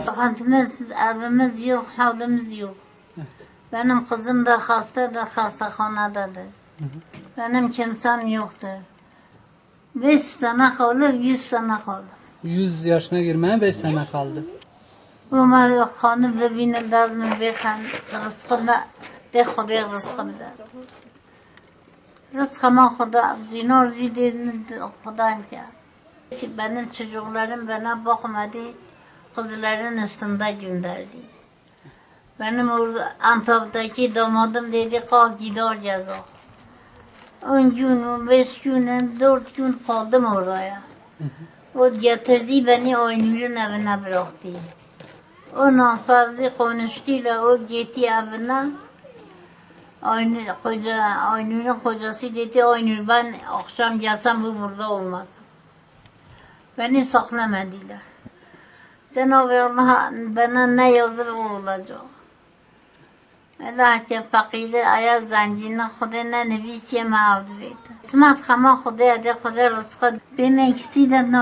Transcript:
Sıkıntımız, evimiz yok, halimiz yok. Evet. Benim kızım da hasta da hastanededir. Benim kimsem yoktur. 5 sene kaldı, 100 sene kaldı. 100 yaşına girmeye 5 sene kaldı. Umarım kanı bebine lazım bir kan rızkını de Xudoya rızkını da. Rızkıma Xudo dinar viderini Xudo'm ki. Benim çocuklarım bana bakmadı, kızların üstünde gönderdi. Benim orada Antep'teki damadım dedi kalk gider ceza. 10 gün, 15 gün, 4 gün kaldım oraya. O getirdi beni Aynur'un evine bıraktı. Onunla fazla konuştular, o gitti evine. Aynur'un kocası dedi, Aynur ben akşam gelsem bu burada olmaz. Beni saklamadılar. Cenab-ı Allah bana ne yazır o olacak. Allah ki fakirler aya zencine Xudo ne nefisiye mağdur etti. İsmet kama Xudoya de Xudo rızkı beni ikisi de ne